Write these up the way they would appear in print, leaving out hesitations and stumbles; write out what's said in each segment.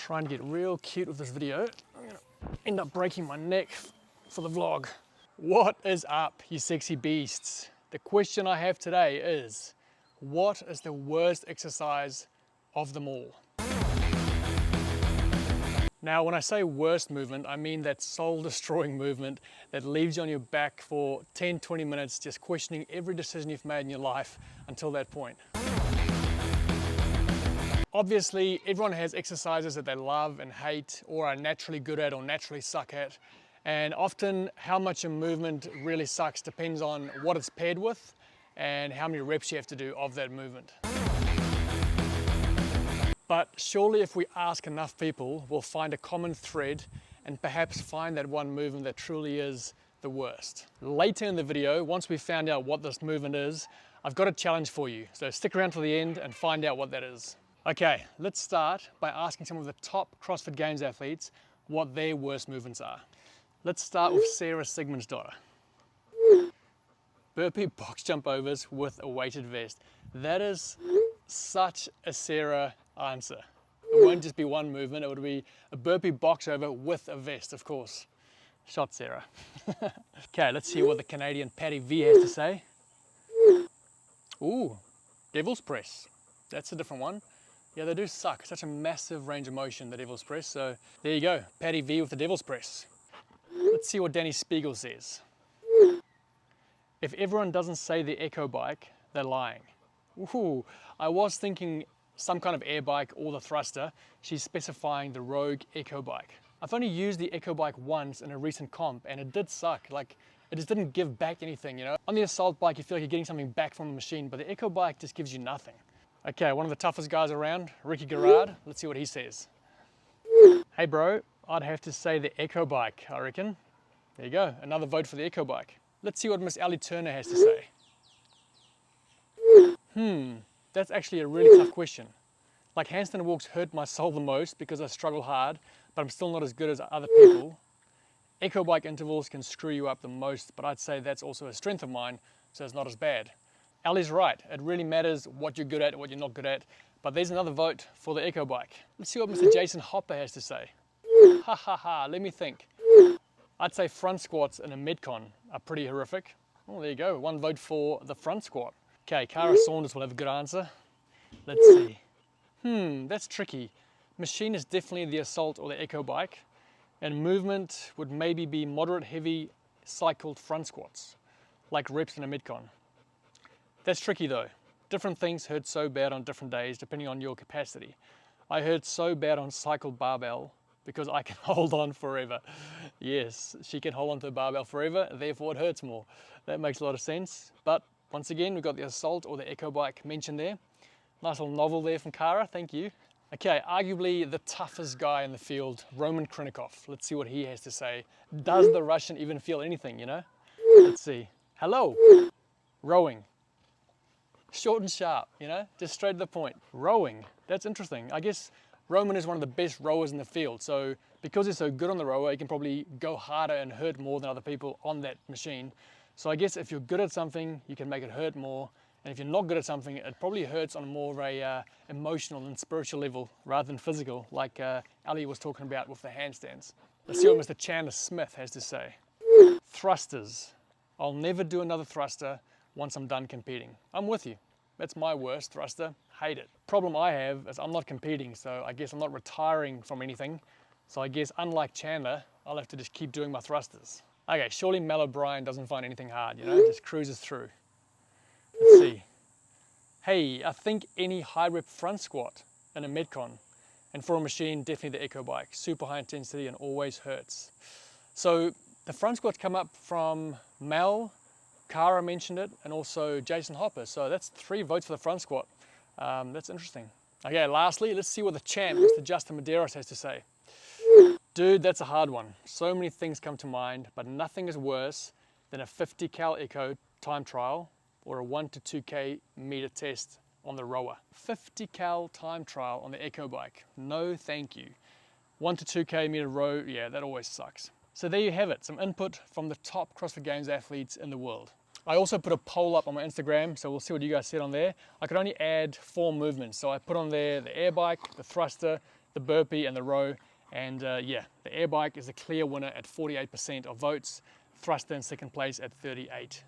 trying to get real cute with this video. I'm gonna end up breaking my neck for the vlog. What is up, you sexy beasts? The question I have today is, what is the worst exercise of them all? Now, when I say worst movement, I mean that soul-destroying movement that leaves you on your back for 10-20 minutes just questioning every decision you've made in your life until that point. Obviously, everyone has exercises that they love and hate, or are naturally good at or naturally suck at. And often, how much a movement really sucks depends on what it's paired with and how many reps you have to do of that movement. But surely if we ask enough people, we'll find a common thread and perhaps find that one movement that truly is the worst. Later in the video, once we've found out what this movement is, I've got a challenge for you. So stick around to the end and find out what that is. Okay, let's start by asking some of the top CrossFit Games athletes what their worst movements are. Let's start with Sarah Sigmund's daughter. Burpee box jump overs with a weighted vest. That is such a Sarah answer. It won't just be one movement, it would be a burpee box over with a vest, of course. Shot, Sarah. Okay, let's see what the Canadian Patty V has to say. Ooh, devil's press. That's a different one. Yeah, they do suck. Such a massive range of motion, the devil's press. So there you go, Patty V with the devil's press. Let's see what Danny Spiegel says. If everyone doesn't say the Echo Bike, they're lying. Ooh, I was thinking some kind of air bike or the thruster. She's specifying the Rogue Echo Bike. I've only used the Echo Bike once in a recent comp and it did suck. Like, it just didn't give back anything, you know? On the assault bike, you feel like you're getting something back from the machine, but the Echo Bike just gives you nothing. Okay, one of the toughest guys around, Ricky Garrard. Let's see what he says. Hey bro, I'd have to say the Echo Bike, I reckon. There you go, another vote for the Echo Bike. Let's see what Miss Ali Turner has to say. That's actually a really tough question. Like, handstand walks hurt my soul the most because I struggle hard, but I'm still not as good as other people. Echo Bike intervals can screw you up the most, but I'd say that's also a strength of mine, so it's not as bad. Ali's right, it really matters what you're good at, what you're not good at, but there's another vote for the Echo Bike. Let's see what Mr. Jason Hopper has to say. Ha ha ha, let me think. I'd say front squats in a Metcon are pretty horrific. Oh, there you go, one vote for the front squat. Okay, Cara Saunders will have a good answer. Let's see. That's tricky. Machine is definitely the Assault or the Echo Bike, and movement would maybe be moderate heavy cycled front squats, like reps in a Metcon. That's tricky though. Different things hurt so bad on different days depending on your capacity. I hurt so bad on cycled barbell because I can hold on forever. Yes, she can hold on to a barbell forever, therefore it hurts more. That makes a lot of sense. But once again, we've got the Assault or the Echo Bike mentioned there. Nice little novel there from Cara, thank you. Okay, arguably the toughest guy in the field, Roman Krinikov. Let's see what he has to say. Does the Russian even feel anything, you know? Let's see. Hello, rowing. Short and sharp, you know, just straight to the point. Rowing, that's interesting. I guess Roman is one of the best rowers in the field, so because he's so good on the rower, he can probably go harder and hurt more than other people on that machine. So I guess if you're good at something, you can make it hurt more, and if you're not good at something, it probably hurts on more of a emotional and spiritual level rather than physical, like Ali was talking about with the handstands. Let's see what Mr. Chandler Smith has to say. Thrusters. I'll never do another thruster once I'm done competing. I'm with you. That's my worst thruster. Hate it. Problem I have is I'm not competing, so I guess I'm not retiring from anything. So I guess unlike Chandler, I'll have to just keep doing my thrusters. Okay, surely Mel O'Brien doesn't find anything hard, you know, just cruises through. Let's see. Hey, I think any high rep front squat in a Metcon, and for a machine, definitely the Echo Bike. Super high intensity and always hurts. So the front squats come up from Mel, Cara mentioned it, and also Jason Hopper. So that's 3 votes for the front squat. That's interesting. Okay, lastly, let's see what the champ, Mr. Justin Medeiros, has to say. Dude, that's a hard one. So many things come to mind, but nothing is worse than a 50 cal echo time trial or a 1 to 2K meter test on the rower. 50 cal time trial on the Echo Bike. No, thank you. 1 to 2K meter row, yeah, that always sucks. So there you have it, some input from the top CrossFit Games athletes in the world. I also put a poll up on my Instagram, so we'll see what you guys said on there. I could only add 4 movements, so I put on there the air bike, the thruster, the burpee and the row. And yeah, the air bike is a clear winner at 48% of votes, thruster in second place at 38%.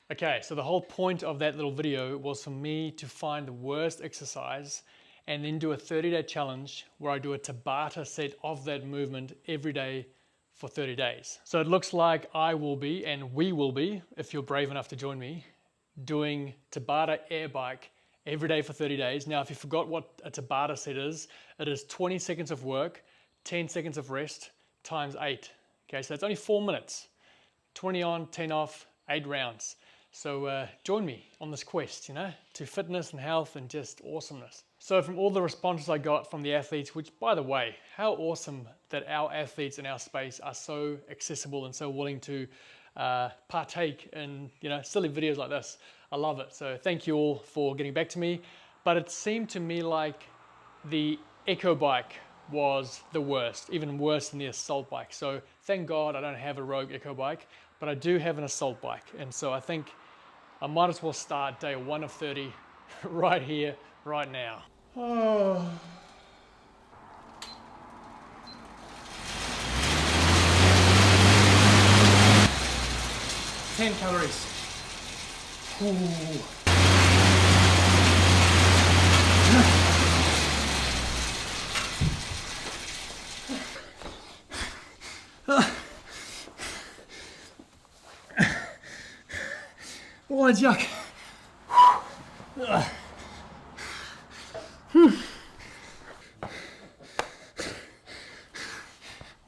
Okay, so the whole point of that little video was for me to find the worst exercise and then do a 30-day challenge where I do a Tabata set of that movement every day for 30 days. So it looks like I will be, and we will be, if you're brave enough to join me, doing Tabata air bike every day for 30 days. Now, if you forgot what a Tabata set is, it is 20 seconds of work, 10 seconds of rest, times 8. Okay, so that's only 4 minutes. 20 on, 10 off, 8 rounds. So join me on this quest, to fitness and health and just awesomeness. So from all the responses I got from the athletes, which by the way, how awesome that our athletes in our space are so accessible and so willing to partake in silly videos like this. I love it. So thank you all for getting back to me. But it seemed to me like the Echo bike was the worst, even worse than the assault bike. So thank God I don't have a Rogue Echo bike, but I do have an assault bike. And so I think I might as well start day 1 of 30 right here, right now. Oh. Ten calories. Ooh. Oh, yuck. What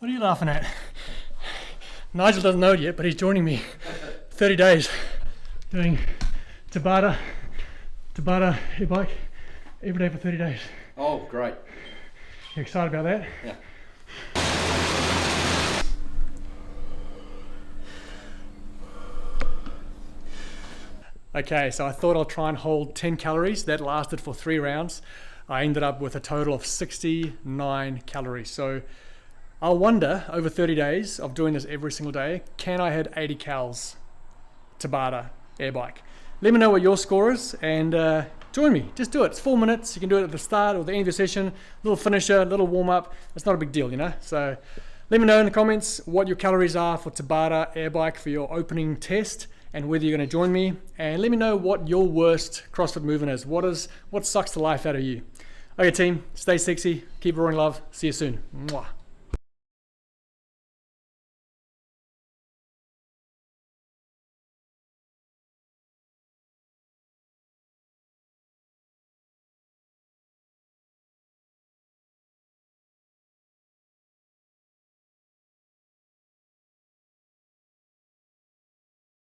are you laughing at? Nigel doesn't know it yet, but he's joining me. 30 days doing Tabata e-bike every day for 30 days. Oh, great. You excited about that? Yeah. Okay, so I thought I'll try and hold 10 calories. That lasted for 3 rounds. I ended up with a total of 69 calories. So I wonder, over 30 days of doing this every single day, can I hit 80 cals Tabata air bike? Let me know what your score is and join me. Just do it. It's 4 minutes. You can do it at the start or the end of your session. Little finisher, little warm up. It's not a big deal, So let me know in the comments what your calories are for Tabata air bike for your opening test and whether you're going to join me. And let me know what your worst CrossFit movement is. What sucks the life out of you? Okay, team, stay sexy. Keep roaring love. See you soon. Mwah.